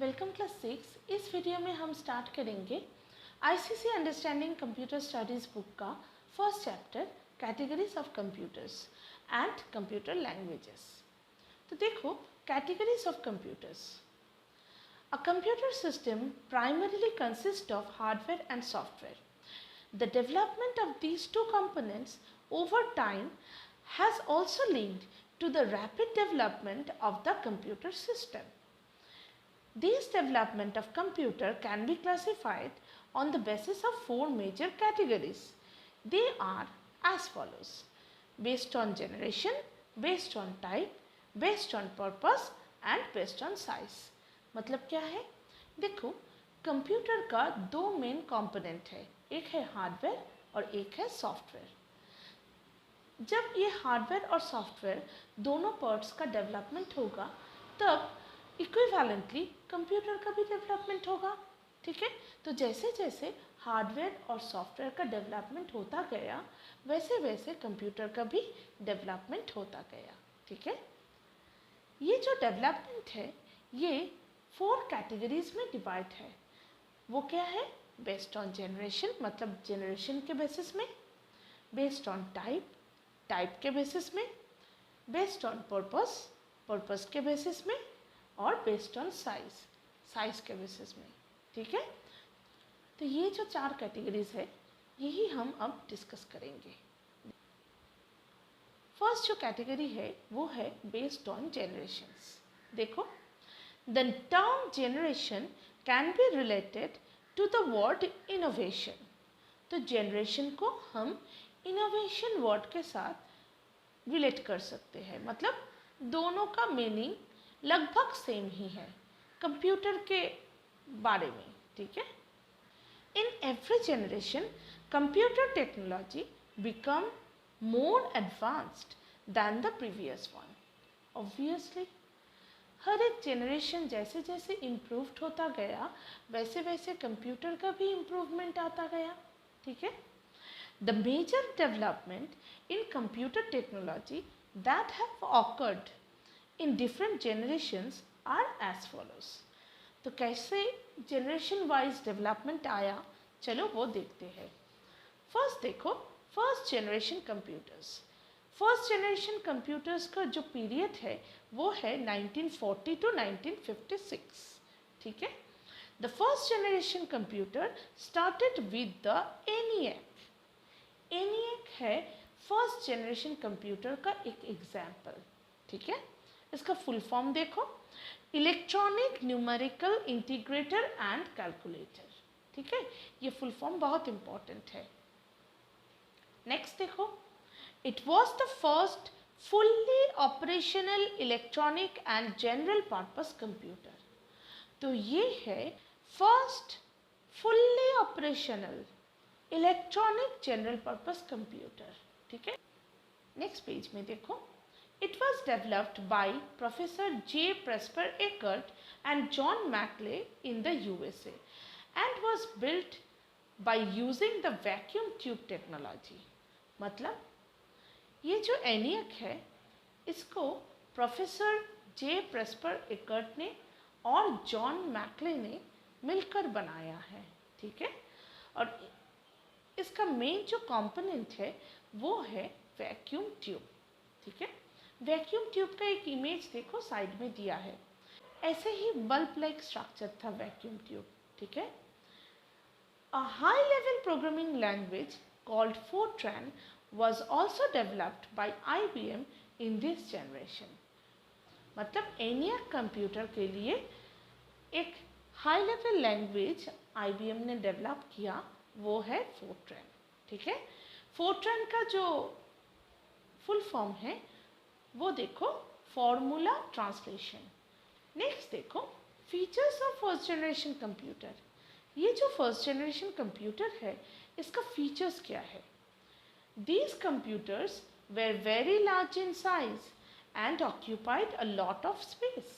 Welcome class 6। इस video में हम स्टार्ट करेंगे ICC understanding computer studies book का first chapter categories of computers and computer languages. तो देखो, categories of computers. A computer system primarily consists of hardware and software. The development of these two components over time has also linked to the rapid development of the computer system. This development of computer can be classified on the basis of four major categories. They are as follows: based on generation, based on type, based on purpose and based on size. मतलब क्या है? देखो, computer का दो main component है, एक है hardware और एक है सॉफ्टवेयर। जब ये हार्डवेयर और सॉफ्टवेयर दोनों पार्ट्स का डेवलपमेंट होगा तब इक्विवेलेंटली कंप्यूटर का भी डेवलपमेंट होगा। ठीक है, तो जैसे जैसे हार्डवेयर और सॉफ्टवेयर का डेवलपमेंट होता गया वैसे वैसे कंप्यूटर का भी डेवलपमेंट होता गया। ठीक है, ये जो डेवलपमेंट है ये 4 कैटेगरीज में डिवाइड है। वो क्या है? बेस्ड ऑन जनरेशन, मतलब जनरेशन के बेसिस में, बेस्ड ऑन टाइप, टाइप के बेसिस में, बेस्ड ऑन पर्पस, पर्पस के बेसिस में, और बेस्ड ऑन साइज, साइज के बेसिस में। ठीक है, तो ये जो 4 कैटेगरीज है यही हम अब डिस्कस करेंगे। फर्स्ट जो कैटेगरी है वो है बेस्ड ऑन जनरेशंस। देखो, the term generation can be related to the word innovation. तो जनरेशन को हम इनोवेशन वर्ड के साथ रिलेट कर सकते हैं, मतलब दोनों का मीनिंग लगभग सेम ही है कंप्यूटर के बारे में। ठीक है, in every generation computer technology become more advanced than the previous one. Obviously हर एक जनरेशन जैसे जैसे इम्प्रूव्ड होता गया वैसे वैसे कंप्यूटर का भी इम्प्रूवमेंट आता गया। ठीक है, the major development in computer technology that have occurred in different generations are as follows. तो कैसे जनरेशन वाइज डेवलपमेंट आया, चलो वो देखते हैं। फर्स्ट देखो, first generation computers. First generation computers का जो पीरियड है वो है 1940 टू 1956। ठीक है, the first generation computer started with the ENIAC। ENIAC है फर्स्ट जनरेशन कंप्यूटर का एक एग्जाम्पल। ठीक है, इसका फुल फॉर्म देखो, electronic numerical integrator and calculator. ठीक है, ये फुल फॉर्म बहुत इंपॉर्टेंट है। नेक्स्ट देखो, it was the first fully operational electronic and general purpose computer. तो ये है first fully operational electronic general purpose computer. ठीक है, नेक्स्ट पेज में देखो, it was developed by Professor J. Presper Eckert and John Maclay in the USA and was built by using the vacuum tube technology। मतलब ये जो ENIAC है इसको professor J प्रेस्पर Eckert ने और जॉन मैकले ने मिलकर बनाया है। ठीक है, और इसका मेन जो कंपोनेंट है वो है वैक्यूम ट्यूब। ठीक है, वैक्यूम ट्यूब का एक इमेज देखो साइड में दिया है, ऐसे ही बल्ब लाइक स्ट्रक्चर था वैक्यूम ट्यूब। ठीक है, a high level programming language called Fortran was also developed by IBM in this generation। मतलब ENIAC कंप्यूटर के लिए एक हाई लेवल लैंग्वेज IBM ने डेवलप किया, वो है फोर्ट्रैन। ठीक है, फोर्ट्रैन का जो फुल फॉर्म है वो देखो, फॉर्मूला ट्रांसलेशन। नेक्स्ट देखो, features of first generation computer. ये जो फर्स्ट जनरेशन कंप्यूटर है इसका फीचर्स क्या है? These computers were very large in size and occupied a lot of space।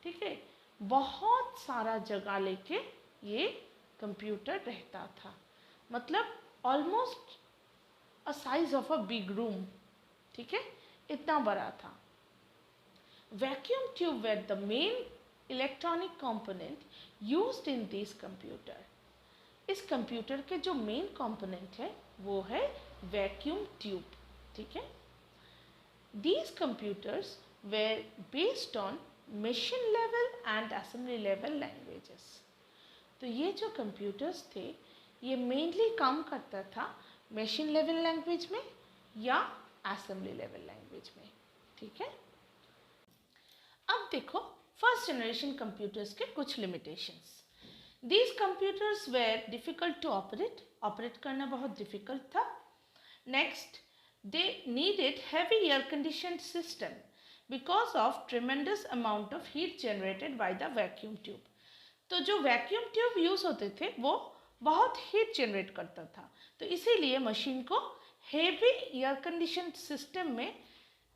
ठीक है, बहुत सारा जगह लेके ये कंप्यूटर रहता था, मतलब almost a size of a big room. ठीक है, इतना बड़ा था। Vacuum tube were the main electronic component used in this computer. इस कंप्यूटर के जो मेन कंपोनेंट है वो है वैक्यूम ट्यूब, ठीक है। These computers were based on machine level and assembly level languages। तो ये जो कंप्यूटर्स थे ये मेनली काम करता था मशीन लेवल लैंग्वेज में या असेंबली लेवल लैंग्वेज में, ठीक है। अब देखो फर्स्ट जनरेशन कंप्यूटर्स के कुछ limitations. These computers were difficult to operate करना बहुत डिफ़िकल्ट था। Next, they needed heavy air conditioned system because of tremendous amount of heat generated by the vacuum tube. तो जो वैक्यूम ट्यूब यूज़ होते थे वो बहुत हीट जनरेट करता था, तो इसीलिए मशीन को हेवी एयर कंडीशन सिस्टम में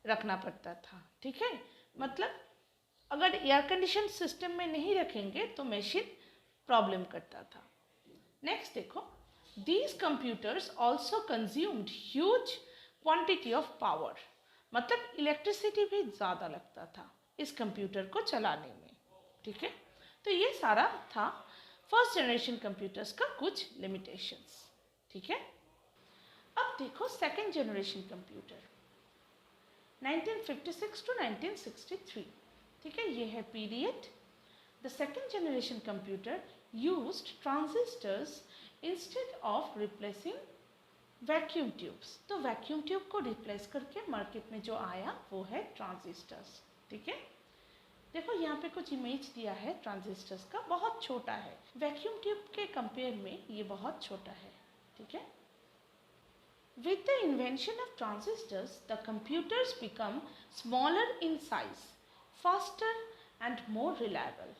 रखना पड़ता था, ठीक है। मतलब अगर एयर कंडीशन सिस्टम में नहीं रखेंगे तो मशीन प्रॉब्लम करता था। नेक्स्ट देखो, these computers also consumed huge quantity of power, मतलब इलेक्ट्रिसिटी भी ज़्यादा लगता था इस कंप्यूटर को चलाने में, ठीक है। तो ये सारा था फर्स्ट जनरेशन कंप्यूटर्स का कुछ लिमिटेशंस, ठीक है। अब देखो सेकेंड जनरेशन कंप्यूटर 1956 टू 1963, ठीक है, ये है period. The second generation computer used transistors instead of replacing vacuum tubes. तो वैक्यूम ट्यूब को रिप्लेस करके मार्केट में जो आया वो है ट्रांजिस्टर्स, ठीक है। देखो यहाँ पे कुछ इमेज दिया है ट्रांजिस्टर्स का, बहुत छोटा है, वैक्यूम ट्यूब के कंपेयर में ये बहुत छोटा है, ठीक है। With the invention of transistors, the computers become smaller in size, faster and more reliable।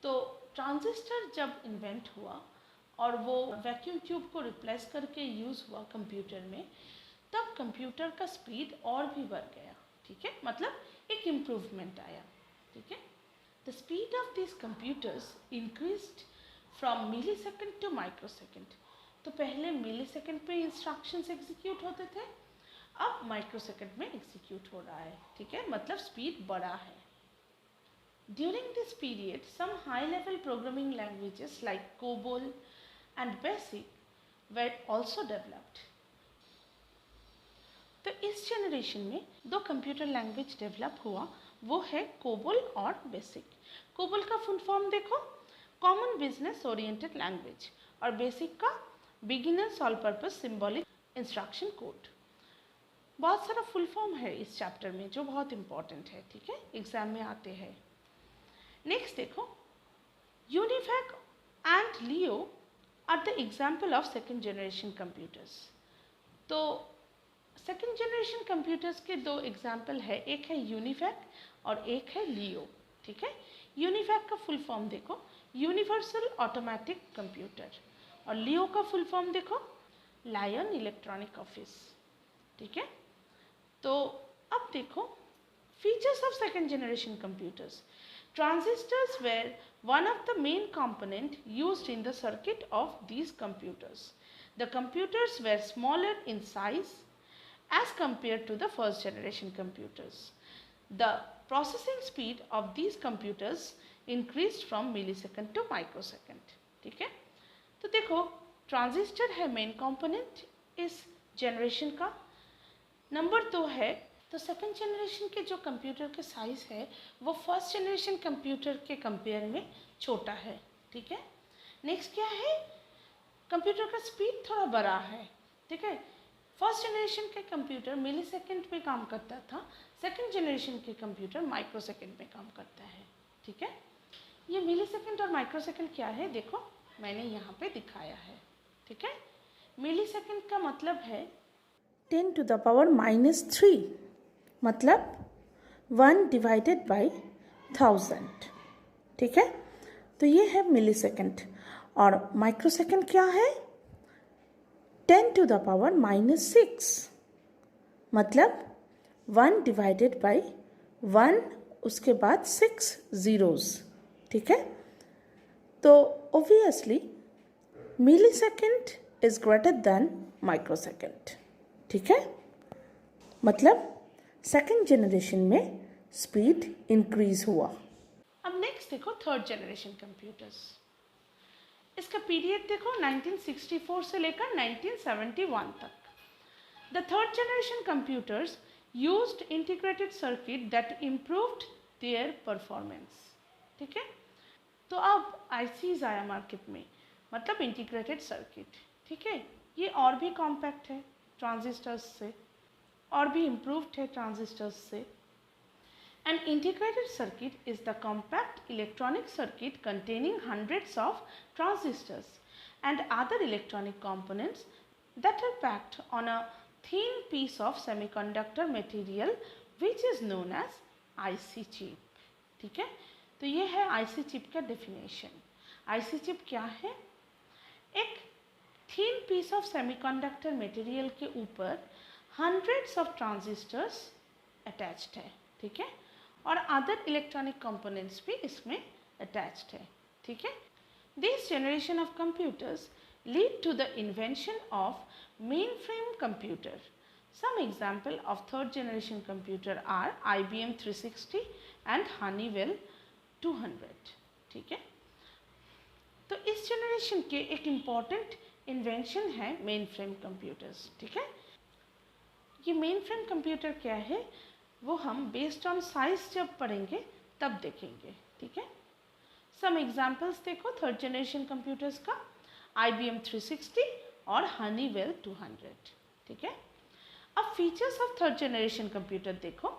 तो ट्रांजिस्टर जब इन्वेंट हुआ और वो वैक्यूम ट्यूब को रिप्लेस करके यूज़ हुआ कंप्यूटर में, तब कंप्यूटर का स्पीड और भी बढ़ गया, ठीक है, मतलब एक इम्प्रूवमेंट आया, ठीक है। The speed of this computers increased from millisecond to microsecond. तो पहले मिली सेकेंड पे इंस्ट्रक्शंस एग्जीक्यूट होते थे, अब माइक्रो सेकेंड में एग्जीक्यूट हो रहा है, ठीक है, मतलब स्पीड बढ़ा है। During this period some high level programming languages like COBOL and BASIC were also developed. तो इस जनरेशन में दो कंप्यूटर लैंग्वेज डेवलप हुआ, वो है कोबोल और बेसिक। कोबोल का फुल फॉर्म देखो, कॉमन बिजनेस ओरिएंटेड लैंग्वेज, और बेसिक का beginners all purpose symbolic instruction code. बहुत सारा फुल फॉर्म है इस चैप्टर में जो बहुत इंपॉर्टेंट है, ठीक है, एग्जाम में आते हैं। नेक्स्ट देखो, यूनिफैक and LEO are the example of second generation computers. तो सेकेंड जनरेशन कंप्यूटर्स के दो एग्जाम्पल है, एक है यूनिफैक और एक है लियो, ठीक है। यूनिफैक का फुल फॉर्म देखो, यूनिवर्सल ऑटोमेटिक कंप्यूटर, और लियो का फुल फॉर्म देखो, लायन इलेक्ट्रॉनिक ऑफिस, ठीक है। तो अब देखो features of second generation computers. Transistors were one of the main component used in the circuit of these computers. The computers were smaller in size as compared to the first generation computers. The processing speed of these computers increased from millisecond to microsecond, ठीक है। तो देखो transistor है main component इस generation का। Number 2 है, तो second generation के जो कंप्यूटर के साइज़ है वो फर्स्ट जनरेशन कंप्यूटर के कंपेयर में छोटा है, ठीक है। नेक्स्ट क्या है, कंप्यूटर का स्पीड थोड़ा बड़ा है, ठीक है। फर्स्ट जनरेशन के कंप्यूटर मिली सेकेंड में काम करता था, सेकेंड जनरेशन के कंप्यूटर माइक्रो सेकेंड में काम करता है, ठीक है। ये मिली सेकेंड और माइक्रो सेकेंड क्या है देखो, मैंने यहाँ पे दिखाया है, ठीक है। मिली सेकेंड का मतलब है 10 to the power -3, मतलब 1 divided by 1000, ठीक है। तो ये है मिली सेकेंड, और माइक्रो सेकेंड क्या है 10 to the power -6, मतलब 1 divided by 1 उसके बाद 6 zeros, ठीक है। तो obviously millisecond is greater than microsecond, ठीक है। मतलब सेकेंड जनरेशन में स्पीड इंक्रीज हुआ। अब नेक्स्ट देखो थर्ड जनरेशन कंप्यूटर्स। इसका पीरियड देखो 1964 से लेकर 1971 तक। The third generation computers used integrated circuit that improved their performance. ठीक है, तो अब आईसीज आया मार्केट में, मतलब इंटीग्रेटेड सर्किट। ठीक है, ये और भी कॉम्पैक्ट है ट्रांजिस्टर्स से, और भी इम्प्रूव्ड है ट्रांजिस्टर्स से। An integrated circuit is the compact electronic circuit containing hundreds of transistors and other electronic components that are packed on a thin piece of semiconductor material which is known as IC chip। ठीक है, तो ये है IC chip का definition. IC chip क्या है? एक thin piece of semiconductor material के ऊपर hundreds of transistors attached है। ठीक है, और अदर इलेक्ट्रॉनिक कंपोनेंट्स भी इसमें अटैच्ड है। ठीक है, this generation of computers lead to the invention of mainframe computer. Some example of third generation computer are IBM 360 and Honeywell 200। ठीक है, तो इस जनरेशन के एक इम्पॉर्टेंट इन्वेंशन है मेन फ्रेम कंप्यूटर्स। ठीक है, ये मेन फ्रेम कंप्यूटर क्या है वो हम बेस्ड ऑन साइज जब पढ़ेंगे तब देखेंगे। ठीक है, सम एग्जाम्पल्स देखो थर्ड जनरेशन कंप्यूटर्स का, IBM 360 और हनीवेल 200। ठीक है, अब features of third generation computer देखो।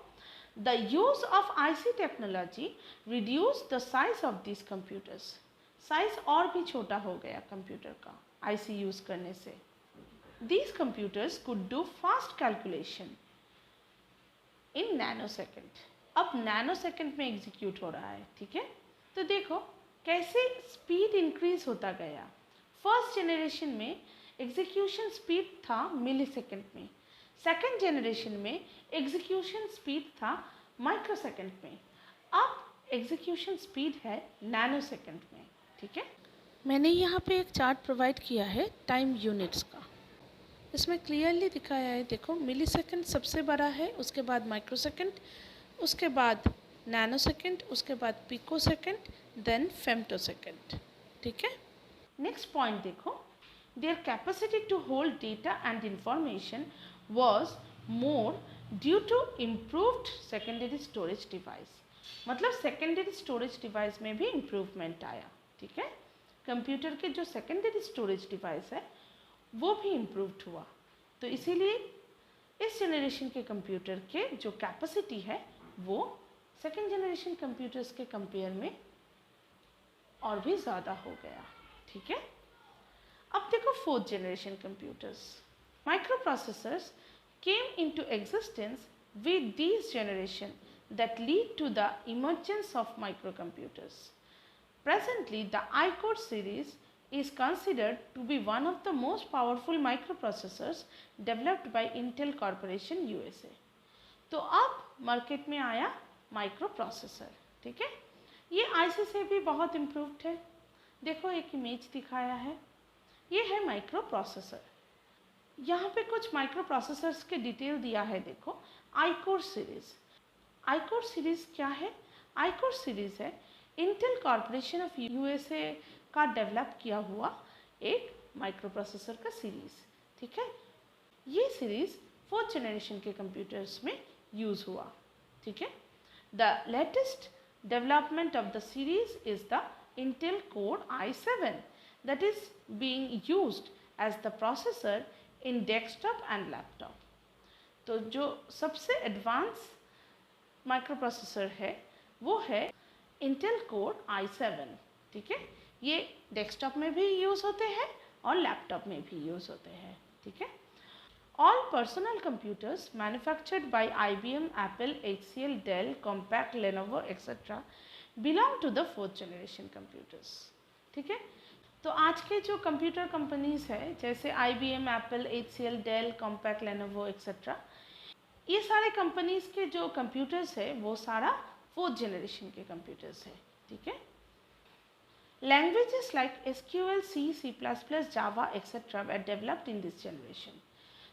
The use of IC technology reduce the size of this computers. Size और भी छोटा हो गया कंप्यूटर का IC यूज करने से। These computers could do fast calculation in nanosecond। अब नैनोसेकंड में एग्जीक्यूट हो रहा है। ठीक है, तो देखो कैसे स्पीड इंक्रीज होता गया। फर्स्ट जनरेशन में एग्जीक्यूशन स्पीड था मिलीसेकंड में, सेकंड जनरेशन में एग्जीक्यूशन स्पीड था माइक्रोसेकंड में, अब एग्जीक्यूशन स्पीड है नैनोसेकंड में। ठीक है, मैंने यहाँ पे एक चार्ट प्रोवाइड किया है टाइम यूनिट्स का। इसमें क्लियरली दिखाया है, देखो मिलीसेकंड सबसे बड़ा है, उसके बाद माइक्रोसेकंड, उसके बाद नैनोसेकंड, उसके बाद पिकोसेकंड, देन फेम्टोसेकंड। ठीक है, नेक्स्ट पॉइंट देखो, their capacity to hold data and information was more due to improved secondary storage device. मतलब सेकेंडरी स्टोरेज डिवाइस में भी इम्प्रूवमेंट आया। ठीक है, कंप्यूटर के जो सेकेंडरी स्टोरेज डिवाइस है वो भी इम्प्रूव्ड हुआ, तो इसीलिए इस जनरेशन के कंप्यूटर के जो कैपेसिटी है वो सेकेंड जनरेशन कंप्यूटर्स के कंपेयर में और भी ज़्यादा हो गया। ठीक है, अब देखो fourth generation computers. Microprocessors came into existence with this generation that lead to the emergence of microcomputers. Presently, the I-Core series is considered to be one of the most powerful microprocessors developed by Intel Corporation USA। तो अब market में आया micro processor. ठीक है, ये IC से भी बहुत इम्प्रूव्ड है। देखो एक इमेज दिखाया है, ये है माइक्रो प्रोसेसर। यहाँ पे कुछ माइक्रो प्रोसेसर्स के डिटेल दिया है। देखो I-Core सीरीज। I-Core सीरीज क्या है? I-Core सीरीज है इंटेल कॉरपोरेशन ऑफ USA का डेवलप किया हुआ एक माइक्रो प्रोसेसर का सीरीज़। ठीक है, ये सीरीज़ फोर्थ जनरेशन के कंप्यूटर्स में यूज़ हुआ। ठीक है, the latest development of the series is the Intel Core i7 that is being used as the processor in desktop and laptop. तो जो सबसे एडवांस माइक्रो प्रोसेसर है वो है इंटेल कोर i7। ठीक है, ये डेस्कटॉप में भी यूज़ होते हैं और लैपटॉप में भी यूज़ होते हैं। ठीक है, all personal computers manufactured by IBM, Apple, HCL, Dell, Compaq, Lenovo etcetera belong to the fourth generation computers. ठीक है, तो आज के जो कंप्यूटर कंपनीज है जैसे IBM, Apple, HCL, Dell, Compaq, Lenovo etcetera, ये सारे कंपनीज के जो कंप्यूटर्स है वो सारा फोर्थ जनरेशन के कंप्यूटर्स है। ठीक है, languages like SQL, C, C++, Java etcetera were developed in this generation.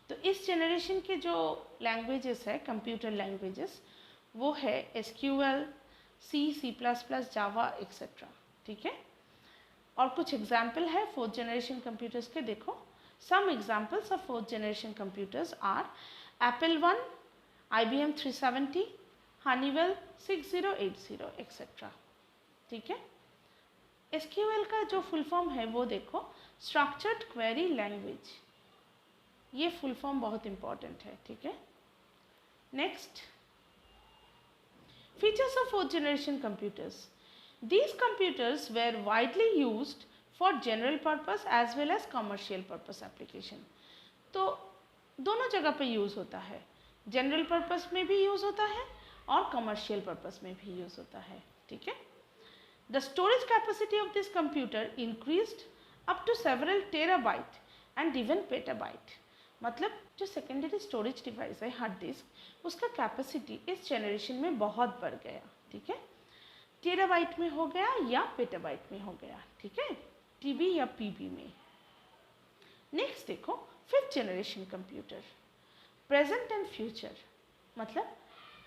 तो इस जनरेशन के जो लैंग्वेजेस है कंप्यूटर लैंग्वेजेस वो है SQL, C++, जावा एक्सेट्रा। ठीक है, और कुछ एग्जाम्पल है फोर्थ जनरेशन कंप्यूटर्स के। देखो, some examples of fourth generation computers are Apple 1, IBM 370, Honeywell 6080 etcetera. ठीक है, SQL का जो फुल फॉर्म है वो देखो, स्ट्रक्चर्ड क्वेरी लैंग्वेज, ये फुल फॉर्म बहुत इंपॉर्टेंट है। ठीक है, next, features of fourth generation computers. These computers were widely used for general purpose as well as commercial purpose application. तो दोनों जगह पे यूज़ होता है, जनरल पर्पस में भी यूज़ होता है और कमर्शियल पर्पस में भी यूज़ होता है। ठीक है, the storage capacity of this computer increased up to several terabyte and even petabyte. मतलब जो सेकेंडरी स्टोरेज डिवाइस है हार्ड डिस्क, उसका कैपेसिटी इस जनरेशन में बहुत बढ़ गया। ठीक है, टेराबाइट में हो गया या पेटाबाइट में हो गया। ठीक है, टीबी या पीबी में। नेक्स्ट देखो, fifth generation computer, present and future. मतलब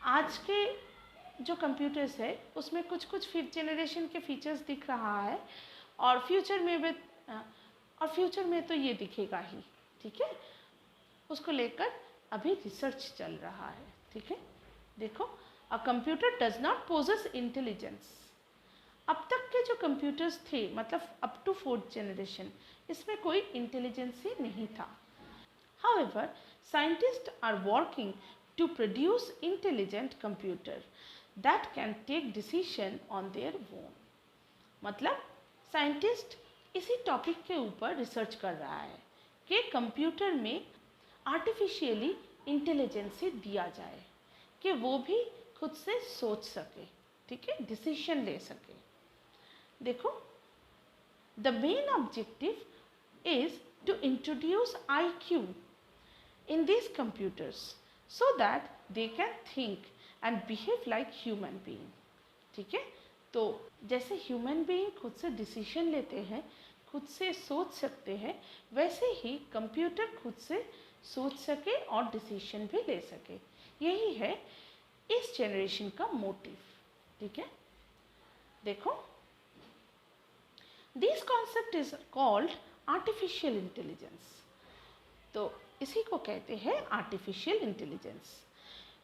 आज के जो कंप्यूटर्स है उसमें कुछ कुछ फिफ्थ जनरेशन के फीचर्स दिख रहा है, और फ्यूचर में तो ये दिखेगा ही। ठीक है, उसको लेकर अभी रिसर्च चल रहा है। ठीक है, देखो, a computer does not possess intelligence. अब तक के जो कंप्यूटर्स थे, मतलब अप टू फोर्थ जनरेशन, इसमें कोई इंटेलिजेंस ही नहीं था। However, scientist are working to produce intelligent computer that can take decision on their own. मतलब साइंटिस्ट इसी टॉपिक के ऊपर रिसर्च कर रहा है कि कंप्यूटर में आर्टिफिशियली इंटेलिजेंसी दिया जाए कि वो भी खुद से सोच सके। ठीक है, डिसीजन ले सके। देखो, the main objective is to introduce IQ in these computers so that they can think and behave like human being. ठीक है, तो जैसे ह्यूमन बीइंग खुद से डिसीजन लेते हैं, खुद से सोच सकते हैं, वैसे ही कंप्यूटर खुद से सोच सके और डिसीजन भी ले सके। यही है इस जनरेशन का मोटिव। ठीक है, देखो, this concept is called artificial intelligence. तो इसी को कहते हैं artificial intelligence.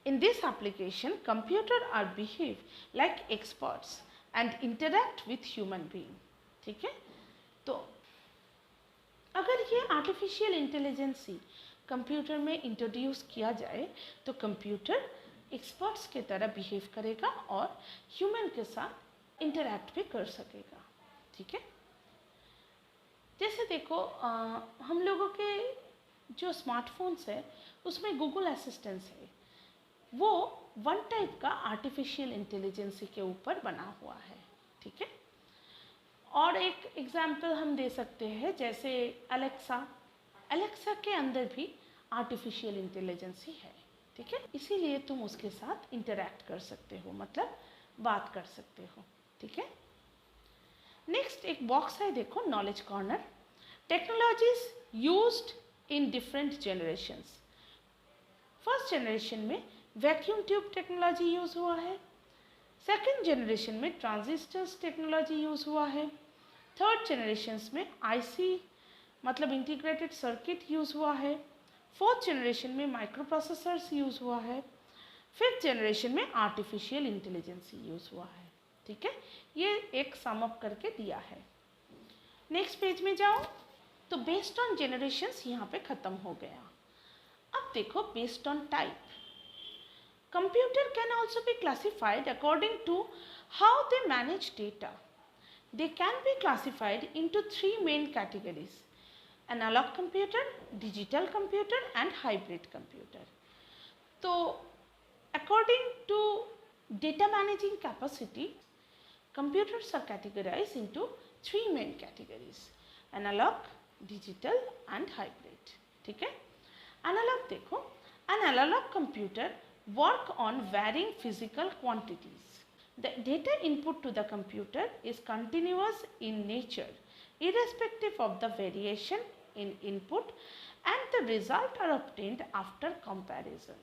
In this application computer are behave like experts and interact with human being. ठीक है, तो अगर ये आर्टिफिशियल इंटेलिजेंसी कंप्यूटर में इंट्रोड्यूस किया जाए तो कंप्यूटर एक्सपर्ट्स की तरह बिहेव करेगा और ह्यूमन के साथ इंटरैक्ट भी कर सकेगा। ठीक है, जैसे देखो, हम लोगों के जो स्मार्टफोन्स है उसमें गूगल असिस्टेंट है, वो वन टाइप का आर्टिफिशियल इंटेलिजेंसी के ऊपर बना हुआ है। ठीक है, और एक एग्जाम्पल हम दे सकते हैं, जैसे अलेक्सा के अंदर भी आर्टिफिशियल इंटेलिजेंसी है। ठीक है, इसीलिए तुम उसके साथ इंटरैक्ट कर सकते हो, मतलब बात कर सकते हो। ठीक है, नेक्स्ट एक बॉक्स है, देखो, knowledge corner, technologies used in different generations. First generation में वैक्यूम ट्यूब टेक्नोलॉजी यूज हुआ है, सेकेंड जनरेशन में ट्रांजिस्टर्स टेक्नोलॉजी यूज हुआ है, थर्ड जनरेशन में IC मतलब इंटीग्रेटेड सर्किट यूज हुआ है, फोर्थ जनरेशन में माइक्रो प्रोसेसर्स यूज हुआ है, फिफ्थ जनरेशन में आर्टिफिशियल इंटेलिजेंसी यूज हुआ है। ठीक है, ये एक सम अप करके दिया है। नेक्स्ट पेज में जाओ, तो बेस्ड ऑन जनरेशंस यहाँ पे ख़त्म हो गया। अब देखो, based on type, computer can also be classified according to how they manage data. They can be classified into three main categories: analog computer, digital computer and hybrid computer. तो according to data managing capacity, computers are categorized into three main categories: analog, digital and hybrid. ठीक है, analog देखो, an analog computer work on varying physical quantities. The data input to the computer is continuous in nature, irrespective of the variation in input, and the result are obtained after comparison.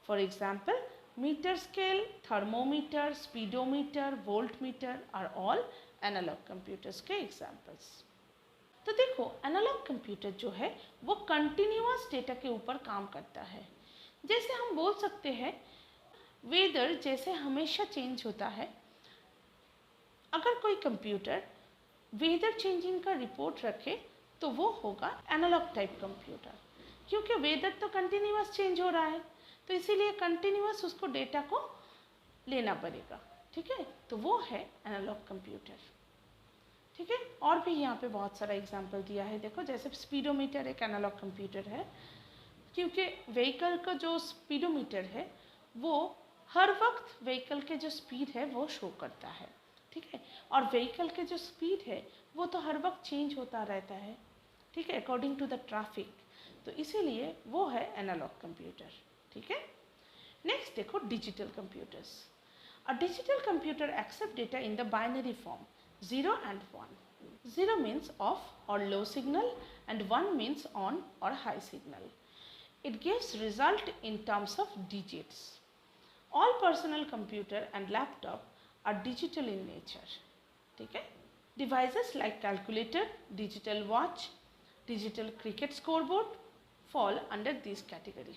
For example, meter scale, thermometer, speedometer, voltmeter are all analog computers के examples। तो देखो analogue computer जो है वो continuous data के ऊपर काम करता है। जैसे हम बोल सकते हैं वेदर जैसे हमेशा चेंज होता है, अगर कोई कंप्यूटर वेदर चेंजिंग का रिपोर्ट रखे तो वो होगा एनालॉग टाइप कंप्यूटर, क्योंकि वेदर तो कंटिन्यूअस चेंज हो रहा है तो इसीलिए कंटिन्यूअस उसको डेटा को लेना पड़ेगा। ठीक है, तो वो है एनालॉग कंप्यूटर। ठीक है, और भी यहाँ पे बहुत सारा एग्जाम्पल दिया है। देखो जैसे स्पीडोमीटर एक एनालॉग कंप्यूटर है, क्योंकि व्हीकल का जो स्पीडोमीटर है वो हर वक्त व्हीकल के जो स्पीड है वो शो करता है। ठीक है, और व्हीकल के जो स्पीड है वो तो हर वक्त चेंज होता रहता है। ठीक है, अकॉर्डिंग टू द ट्रैफिक, तो इसीलिए वो है एनालॉग कंप्यूटर। ठीक है, नेक्स्ट देखो digital computers. A digital computer accept data in the binary form 0 and 1. 0 means off or low signal and 1 means on or high signal. It gives result in terms of digits. All personal computer and laptop are digital in nature. ठीक है, devices like calculator, digital watch, digital cricket scoreboard fall under this category.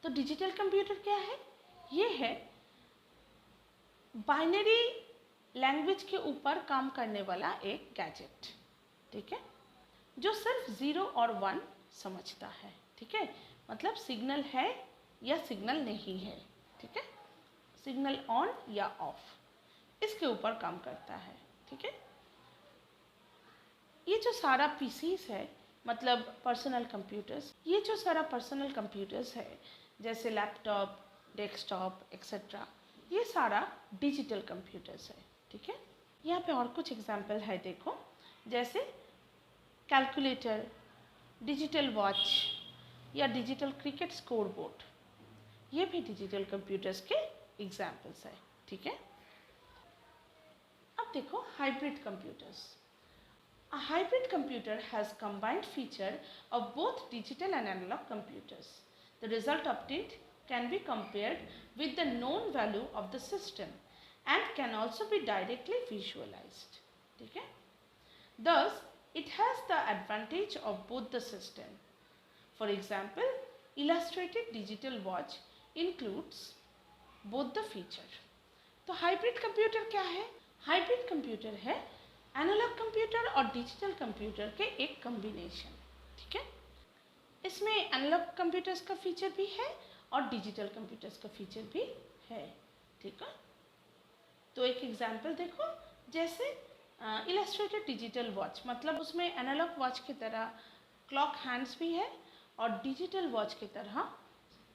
तो digital computer क्या है? ये है binary language के ऊपर काम करने वाला एक गैजेट। ठीक है, जो सिर्फ 0 और 1 समझता है। ठीक है, मतलब सिग्नल है या सिग्नल नहीं है। ठीक है, सिग्नल ऑन या ऑफ, इसके ऊपर काम करता है। ठीक है, ये जो सारा पीसीस है मतलब पर्सनल कंप्यूटर्स, ये जो सारा पर्सनल कंप्यूटर्स है जैसे लैपटॉप, डेस्कटॉप एक्सेट्रा, ये सारा डिजिटल कंप्यूटर्स है। ठीक है, यहाँ पे और कुछ एग्जाम्पल है। देखो जैसे कैलकुलेटर, डिजिटल वॉच या डिजिटल क्रिकेट स्कोर बोर्ड, ये भी डिजिटल कंप्यूटर्स के एग्जाम्पल्स है। ठीक है, अब देखो hybrid computers. A hybrid computer has combined feature of both digital and analog computers. The result obtained can be compared with the known value of the system and can also be directly visualized. ठीक है, thus it has the advantage of both the system. For example, illustrated digital watch includes both the feature. तो hybrid computer क्या है? Hybrid computer है analogue computer और digital computer के एक combination. ठीक है, इसमें एनालॉग कंप्यूटर्स का फीचर भी है और डिजिटल कंप्यूटर्स का फीचर भी है। ठीक है, तो एक एग्जांपल देखो जैसे इलस्ट्रेटेड डिजिटल वॉच, मतलब उसमें एनालॉग वॉच की तरह क्लॉक हैंड्स भी है और डिजिटल वॉच की तरह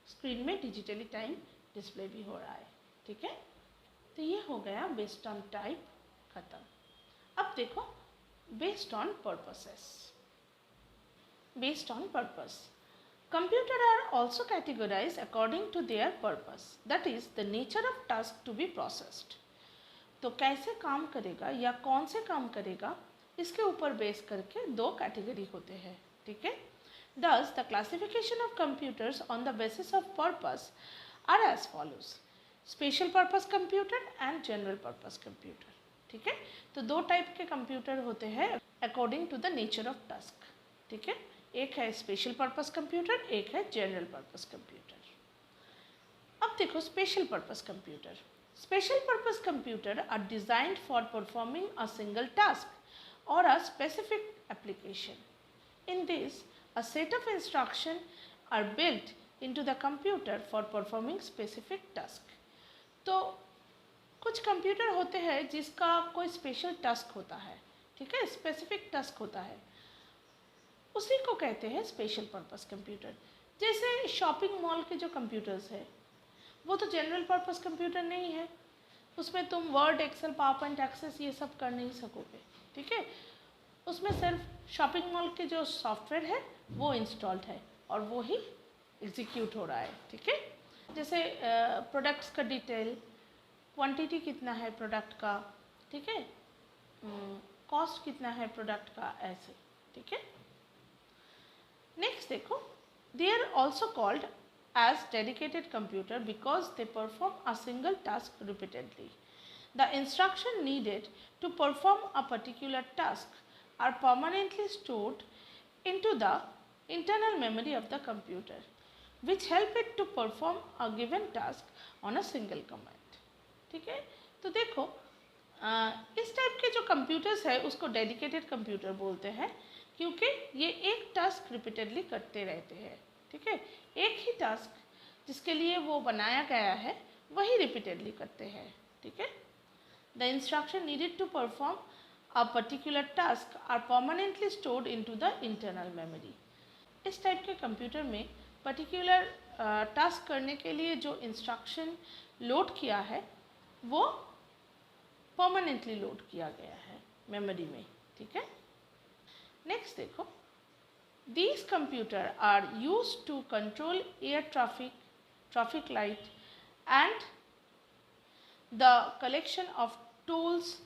स्क्रीन में डिजिटली टाइम डिस्प्ले भी हो रहा है। ठीक है, तो ये हो गया बेस्ड ऑन टाइप खत्म। अब देखो based on purposes. Based on purpose, computer are also categorise according to their purpose, that is the nature of task to be processed. तो कैसे काम करेगा या कौन से काम करेगा, इसके ऊपर बेस करके दो कैटेगरी होते हैं। ठीक है, thus the classification of computers on the basis of purpose are as follows: special purpose computer and general purpose computer। ठीक है, तो दो टाइप के कंप्यूटर होते हैं according to the nature of task. ठीक है, एक है स्पेशल पर्पस कंप्यूटर, एक है जनरल पर्पस कंप्यूटर। अब देखो special purpose computer. Special purpose computer are designed for performing a single task और a specific application. In this a set of instructions are built into the computer for performing specific task। तो कुछ computer होते हैं जिसका कोई special task होता है। ठीक है, स्पेसिफिक टास्क होता है, उसी को कहते हैं स्पेशल पर्पस कंप्यूटर। जैसे शॉपिंग मॉल के जो कंप्यूटर्स है वो तो जनरल पर्पस कंप्यूटर नहीं है, उसमें तुम Word, Excel, PowerPoint, Access ये सब कर नहीं सकोगे। ठीक है, उसमें सिर्फ शॉपिंग मॉल के जो सॉफ्टवेयर है वो इंस्टॉल्ड है और वो ही एग्जीक्यूट हो रहा है। ठीक है, जैसे प्रोडक्ट्स का डिटेल, क्वांटिटी कितना है प्रोडक्ट का, ठीक है, कॉस्ट कितना है प्रोडक्ट का, ऐसे। ठीक है, नेक्स्ट देखो they are also called as dedicated computer because they perform a single task repeatedly. The instruction needed to perform a particular task are permanently stored into the internal memory of the computer, which help it to perform a given task on a single command. ठीक है, तो देखो इस type के जो computers है उसको dedicated computer बोलते हैं क्योंकि ये एक टास्क रिपीटेडली करते रहते हैं. ठीक है, एक ही टास्क जिसके लिए वो बनाया गया है वही रिपीटेडली करते हैं. ठीक है, the instruction needed to perform a particular task are permanently stored into the internal memory. इस टाइप के कंप्यूटर में पर्टिकुलर टास्क करने के लिए जो इंस्ट्रक्शन लोड किया है वो परमानेंटली लोड किया गया है मेमोरी में. ठीक है, नेक्स्ट देखो, these computer are used to control air traffic light and the collection of tolls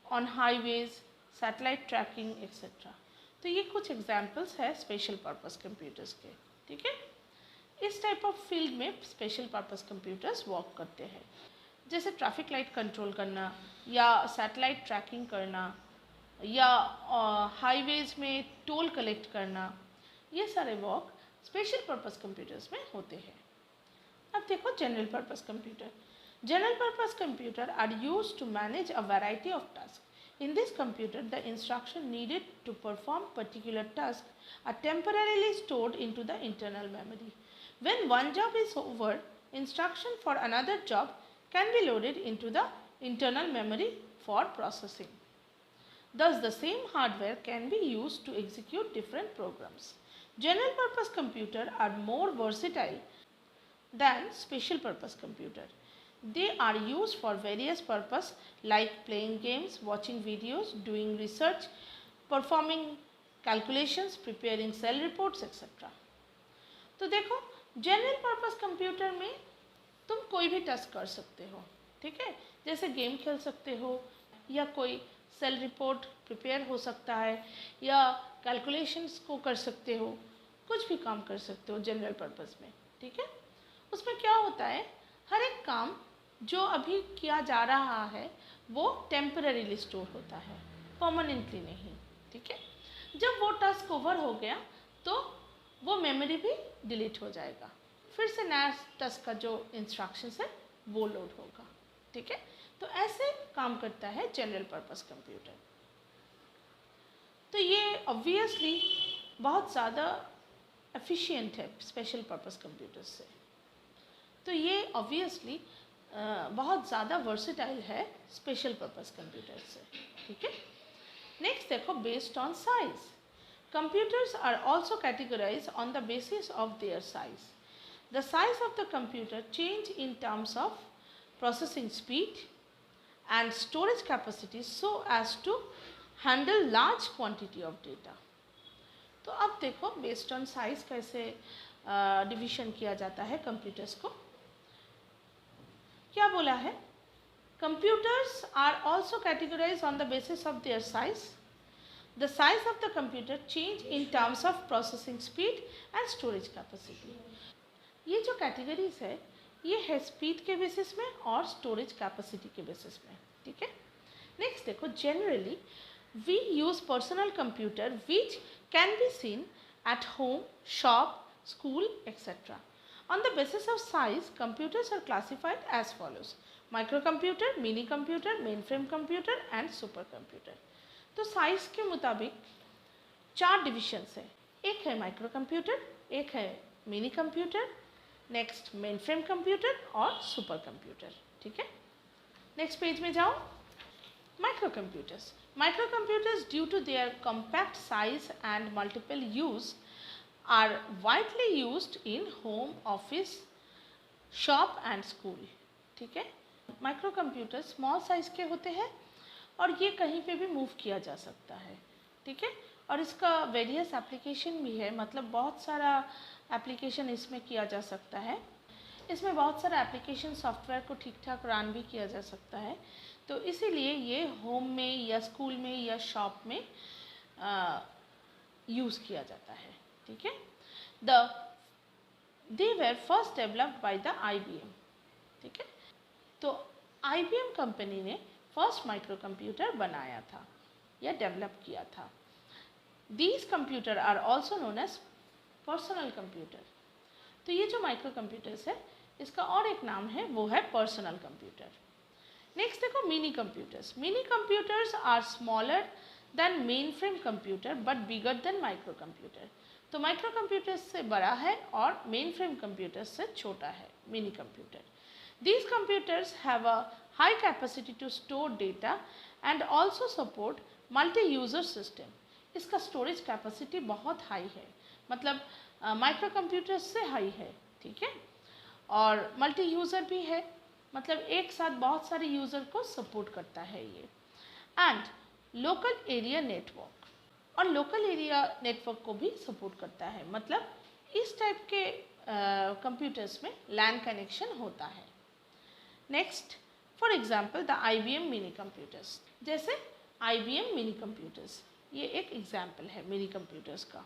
on highways, satellite tracking etc. तो ये कुछ एग्जाम्पल्स है स्पेशल पर्पस कंप्यूटर्स के. ठीक है, इस टाइप ऑफ फील्ड में स्पेशल पर्पस कंप्यूटर्स वर्क करते हैं, जैसे ट्रैफिक लाइट कंट्रोल करना या सैटेलाइट ट्रैकिंग करना या हाईवेज में टोल कलेक्ट करना. ये सारे वर्क स्पेशल पर्पस कंप्यूटर्स में होते हैं. अब देखो general purpose computer. General purpose computer are used to manage a variety of task. In this computer, the instruction needed to perform particular task are temporarily stored into the internal memory. When one job is over, instruction for another job can be loaded into the internal memory for processing. Thus, the same hardware can be used to execute different programs. General purpose computers are more versatile than special purpose computers. They are used for various purposes like playing games, watching videos, doing research, performing calculations, preparing cell reports etc. तो देखो general purpose computer में तुम कोई भी task कर सकते हो. ठीक है, जैसे गेम खेल सकते हो या कोई सेल रिपोर्ट प्रिपेयर हो सकता है या कैलकुलेशंस को कर सकते हो, कुछ भी काम कर सकते हो जनरल पर्पस में. ठीक है, उसमें क्या होता है, हर एक काम जो अभी किया जा रहा है वो टेम्पररीली स्टोर होता है, परमानेंटली नहीं. ठीक है, जब वो टास्क ओवर हो गया तो वो मेमोरी भी डिलीट हो जाएगा, फिर से नया टास्क का जो इंस्ट्रक्शंस है वो लोड होगा. ठीक है, तो ऐसे काम करता है जनरल पर्पस कंप्यूटर. तो ये ऑब्वियसली बहुत ज़्यादा एफिशिएंट है स्पेशल पर्पस कंप्यूटर्स से. तो ये ऑब्वियसली बहुत ज़्यादा वर्सेटाइल है स्पेशल पर्पस कंप्यूटर से. ठीक है, नेक्स्ट देखो, based on size. Computers are also categorise on the basis of their size. The size of the computer change in terms of processing speed and storage capacity so as to handle large quantity of data. तो अब देखो based on size कैसे division किया जाता है computers को. क्या बोला है, computers are also categorise on the basis of their size. The size of the computer change in terms of processing speed and storage capacity. ये जो कैटेगरीज है ये है स्पीड के बेसिस में और स्टोरेज कैपेसिटी के बेसिस में. ठीक है, नेक्स्ट देखो, generally we use personal computer which can be seen at home, shop, school etcetera. On the basis of size computers are classified as follows: microcomputer, minicomputer, mainframe computer and supercomputer. तो size के मुताबिक 4 divisions है. एक है micro computer, एक है minicomputer, next mainframe computer और supercomputer. ठीक है, नेक्स्ट पेज में जाओ. Microcomputers. Microcomputers due to their compact size and multiple use are widely used in home, office, shop and school. ठीक है, micro computer small size के होते हैं और ये कहीं पे भी मूव किया जा सकता है. ठीक है, और इसका वेरियस एप्लीकेशन भी है, मतलब बहुत सारा एप्लीकेशन इसमें किया जा सकता है. इसमें बहुत सारा एप्लीकेशन सॉफ्टवेयर को ठीक ठाक रन भी किया जा सकता है. तो इसीलिए ये होम में या स्कूल में या शॉप में यूज़ किया जाता है. ठीक है, the they were first developed by the IBM। ठीक है, तो IBM कंपनी ने फर्स्ट माइक्रो कंप्यूटर बनाया था या डेवलप किया था। These computer are also known as personal computer. तो ये जो माइक्रो कंप्यूटर्स है इसका और एक नाम है, वो है पर्सनल कंप्यूटर। नेक्स्ट देखो minicomputers. Minicomputers are smaller than mainframe computer but bigger than microcomputer. तो माइक्रो कंप्यूटर्स से बड़ा है और मेन फ्रेम कंप्यूटर्स से छोटा है mini computer. These computers have a high capacity to store data and also support multi-user system। इसका storage capacity बहुत हाई है, मतलब माइक्रो कंप्यूटर्स से हाई है। ठीक है, और मल्टी यूज़र भी है, मतलब एक साथ बहुत सारे यूज़र को सपोर्ट करता है ये। एंड लोकल एरिया नेटवर्क, और लोकल एरिया नेटवर्क को भी सपोर्ट करता है, मतलब इस टाइप के कंप्यूटर्स में लैन कनेक्शन होता है। Next for example the IBM minicomputers. जैसे IBM मिनी कंप्यूटर्स, ये एक एग्जाम्पल है मिनी कंप्यूटर्स का।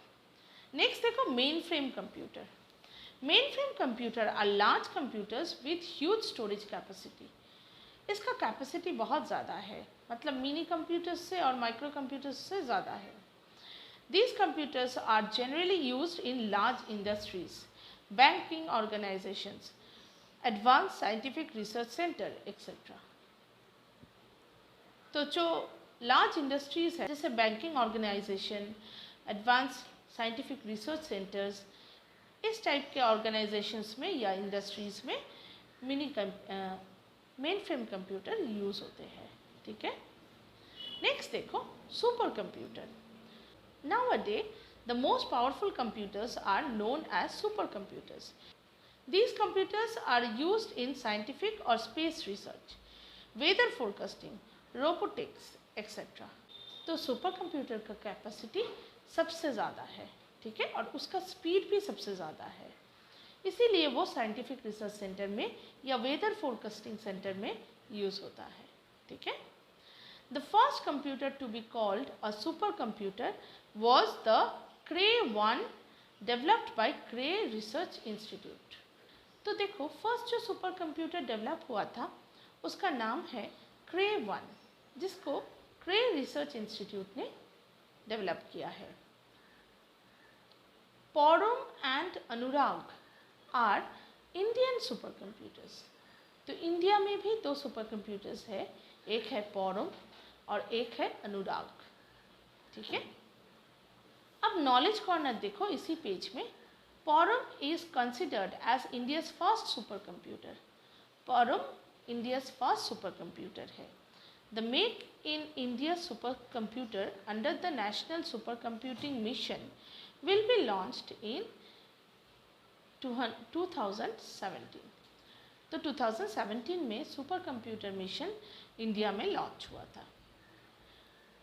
नेक्स्ट देखो mainframe computer. Mainframe computer are large computers with huge storage capacity. इसका कैपेसिटी बहुत ज़्यादा है, मतलब मिनी कंप्यूटर्स से और माइक्रो कंप्यूटर्स से ज़्यादा है। These computers are generally used in large industries, banking organizations, advanced scientific research center, etc. तो जो लार्ज इंडस्ट्रीज है जैसे banking organisation, advance scientific research centres, इस टाइप के ऑर्गेनाइजेशंस में या इंडस्ट्रीज़ में मेन फ्रेम कंप्यूटर यूज़ होते हैं। ठीक है, नेक्स्ट देखो super computer. Nowadays, the most powerful computers are known as supercomputers. These computers are used in scientific or space research, weather forecasting, robotics, etc. तो super computer का capacity सबसे ज़्यादा है, ठीक है, और उसका स्पीड भी सबसे ज़्यादा है, इसीलिए वो साइंटिफिक रिसर्च सेंटर में या वेदर फोरकास्टिंग सेंटर में यूज़ होता है। ठीक है, The first computer to be called a supercomputer was the Cray-1 developed by Cray Research Institute। तो देखो फर्स्ट जो सुपर कंप्यूटर डेवलप हुआ था उसका नाम है Cray-1, जिसको Cray Research Institute ने डेवलप किया है। Param and Anurag are Indian super computers. तो इंडिया में भी दो सुपर कंप्यूटर्स है, एक है Param और एक है अनुराग। ठीक है, अब नॉलेज कॉर्नर देखो इसी पेज में। Param is considered as India's first super computer. Param India's first super computer है। The make in India super computer under the national super computing mission will be launched in 2017। तो 2017 में super computer mission India में launch हुआ था।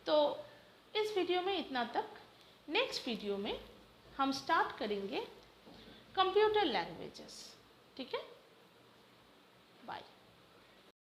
तो इस video में इतना तक। नेक्स्ट वीडियो में हम स्टार्ट करेंगे कंप्यूटर लैंग्वेजेस। ठीक है।